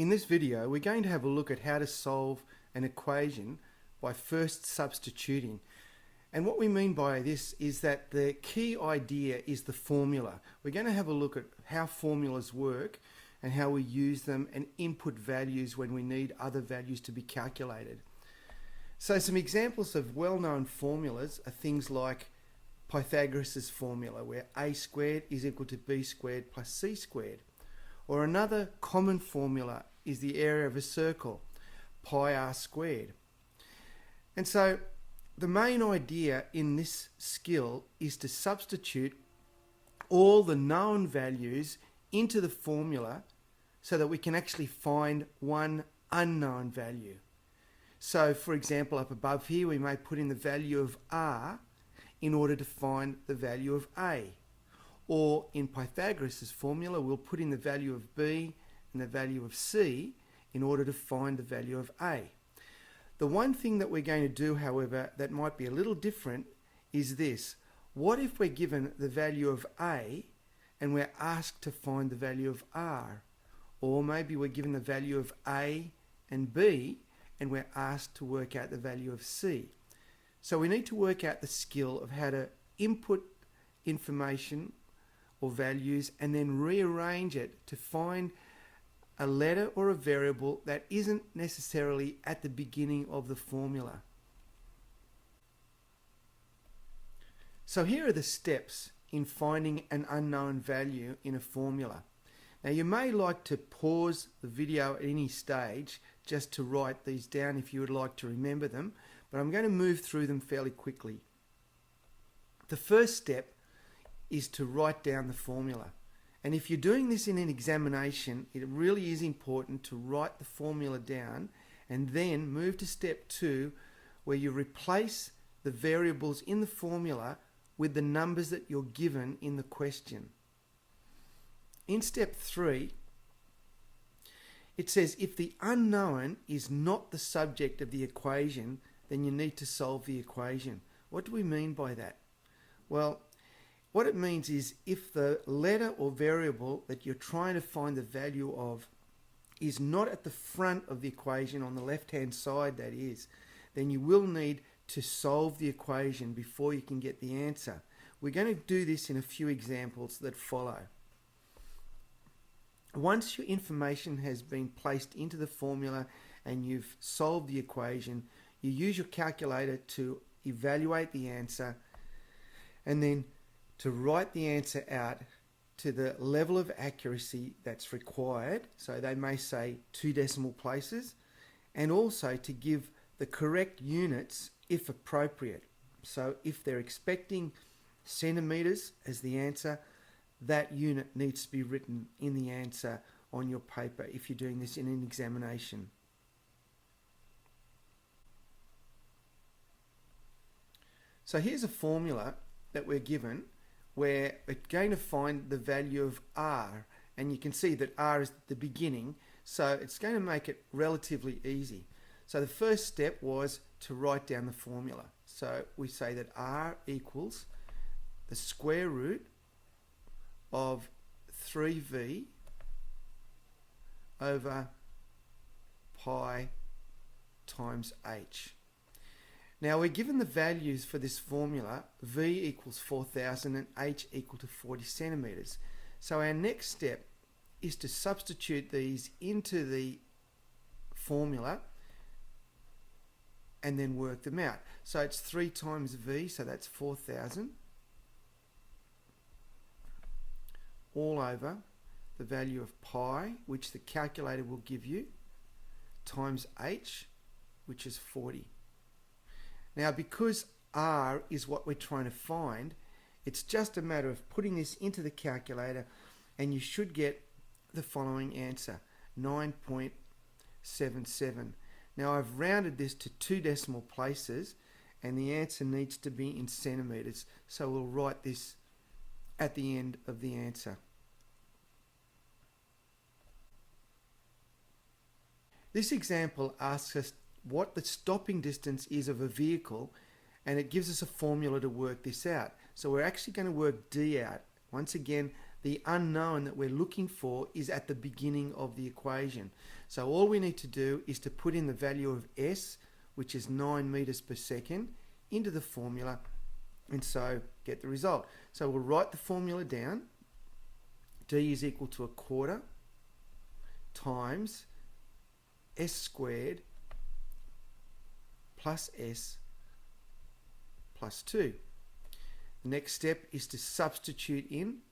In this video, we're going to have a look at how to solve an equation by first substituting. And what we mean by this is that the key idea is the formula. We're going to have a look at how formulas work and how we use them and input values when we need other values to be calculated. So some examples of well-known formulas are things like Pythagoras' formula, where a squared is equal to b squared plus c squared. Or another common formula is the area of a circle, pi r squared. And so the main idea in this skill is to substitute all the known values into the formula so that we can actually find one unknown value. So for example, up above here we may put in the value of r in order to find the value of a. Or in Pythagoras' formula, we'll put in the value of b and the value of c in order to find the value of a. The one thing that we're going to do, however, that might be a little different is this. What if we're given the value of a and we're asked to find the value of r? Or maybe we're given the value of a and b and we're asked to work out the value of c. So we need to work out the skill of how to input information or values and then rearrange it to find a letter or a variable that isn't necessarily at the beginning of the formula. So here are the steps in finding an unknown value in a formula. Now you may like to pause the video at any stage just to write these down if you would like to remember them, but I'm going to move through them fairly quickly. The first step is to write down the formula. And if you're doing this in an examination, it really is important to write the formula down and then move to step 2, where you replace the variables in the formula with the numbers that you're given in the question. In step 3, it says if the unknown is not the subject of the equation, then you need to solve the equation. What do we mean by that? Well, what it means is if the letter or variable that you're trying to find the value of is not at the front of the equation, on the left-hand side that is, then you will need to solve the equation before you can get the answer. We're going to do this in a few examples that follow. Once your information has been placed into the formula and you've solved the equation, you use your calculator to evaluate the answer and then to write the answer out to the level of accuracy that's required. So they may say 2 decimal places, and also to give the correct units if appropriate. So if they're expecting centimeters as the answer, that unit needs to be written in the answer on your paper if you're doing this in an examination. So here's a formula that we're given where we're going to find the value of r, and you can see that r is at the beginning, so it's going to make it relatively easy. So the first step was to write down the formula. So we say that r equals the square root of 3v over pi times h. Now we're given the values for this formula, v equals 4,000 and h equal to 40 centimeters. So our next step is to substitute these into the formula and then work them out. So it's 3 times v, so that's 4,000, all over the value of pi, which the calculator will give you, times h, which is 40. Now because r is what we're trying to find, it's just a matter of putting this into the calculator and you should get the following answer, 9.77. Now I've rounded this to 2 decimal places and the answer needs to be in centimeters, so we'll write this at the end of the answer. This example asks us what the stopping distance is of a vehicle, and it gives us a formula to work this out. So we're actually going to work d out. Once again, the unknown that we're looking for is at the beginning of the equation. So all we need to do is to put in the value of S, which is 9 meters per second, into the formula, and so get the result. So we'll write the formula down. D is equal to 1/4 times S squared plus S plus 2. The next step is to substitute in.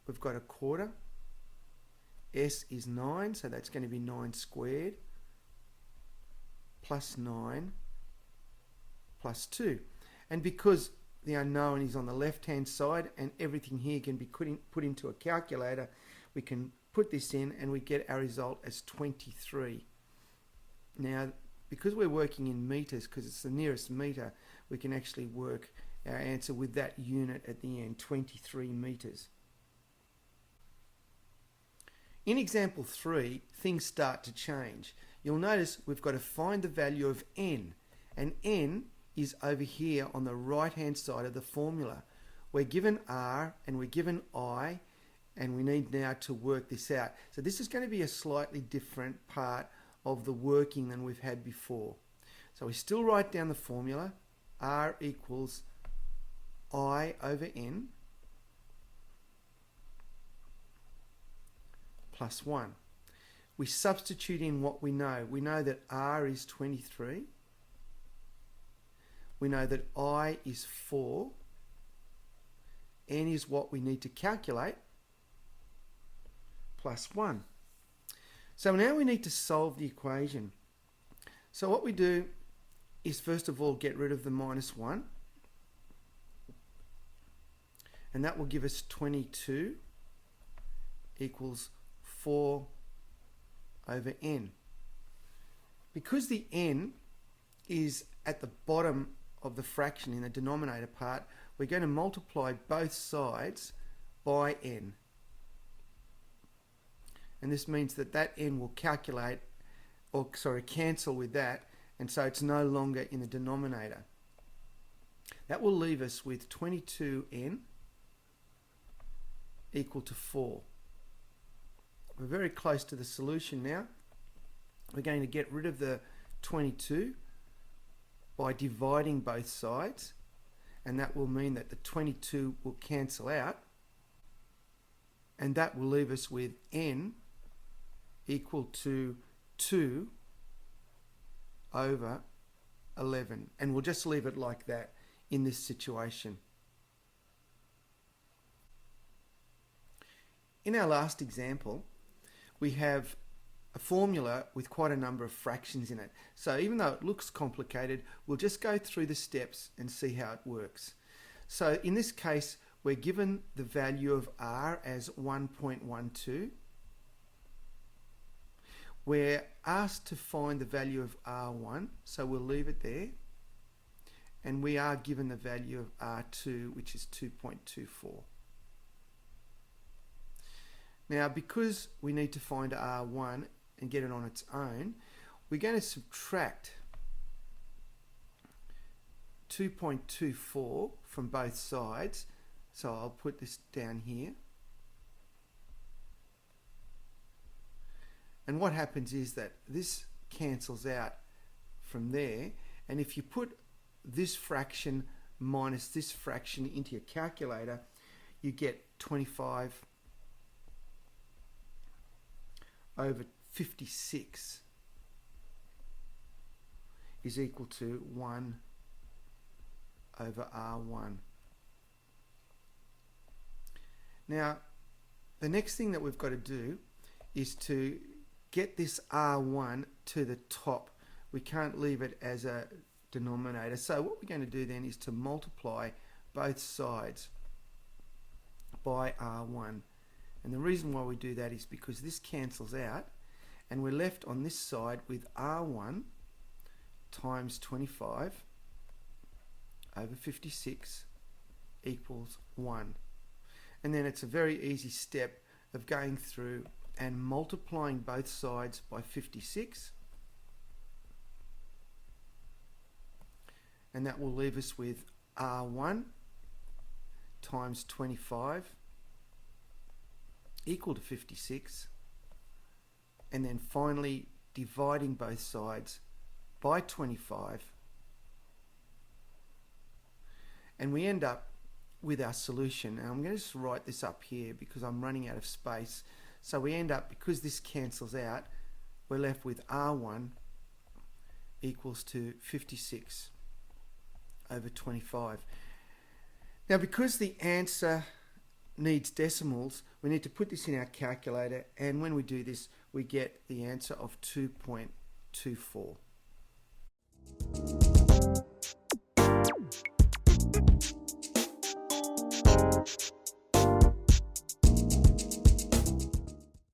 We've got 1/4. S is 9, so that's going to be 9 squared plus 9 plus 2. And because the unknown is on the left-hand side and everything here can be put into a calculator, we can put this in and we get our result as 23. Now, because we're working in meters, because it's the nearest meter, we can actually work our answer with that unit at the end, 23 meters. In example 3, things start to change. You'll notice we've got to find the value of n, and n is over here on the right hand side of the formula. We're given R and we're given I, and we need now to work this out. So this is going to be a slightly different part of the working than we've had before. So we still write down the formula. R equals I over n plus 1. We substitute in what we know. We know that R is 23. We know that I is 4. N is what we need to calculate, plus 1. So now we need to solve the equation. So what we do is first of all get rid of the minus 1. And that will give us 22 equals 4 over n. Because the n is at the bottom of the fraction in the denominator part, we're going to multiply both sides by n. And this means that that n will cancel with that, and so it's no longer in the denominator. That will leave us with 22n equal to 4. We're very close to the solution now. We're going to get rid of the 22 by dividing both sides, and that will mean that the 22 will cancel out, and that will leave us with n equal to 2 over 11, and we'll just leave it like that in this situation. In our last example, we have a formula with quite a number of fractions in it. So even though it looks complicated, we'll just go through the steps and see how it works. So in this case, we're given the value of R as 1.12. We're asked to find the value of R1, so we'll leave it there. And we are given the value of R2, which is 2.24. Now, because we need to find R1 and get it on its own, we're going to subtract 2.24 from both sides. So I'll put this down here. And what happens is that this cancels out from there. And if you put this fraction minus this fraction into your calculator, you get 25 over 56 is equal to 1 over R1. Now, the next thing that we've got to do is to get this R1 to the top. We can't leave it as a denominator. So what we're going to do then is to multiply both sides by R1. And the reason why we do that is because this cancels out, and we're left on this side with R1 times 25 over 56 equals 1. And then it's a very easy step of going through and multiplying both sides by 56. And that will leave us with R1 times 25 equal to 56, and then finally dividing both sides by 25, and we end up with our solution. And I'm going to just write this up here because I'm running out of space. So we end up, because this cancels out, we're left with R1 equals to 56 over 25. Now, because the answer needs decimals, we need to put this in our calculator, and when we do this, we get the answer of 2.24.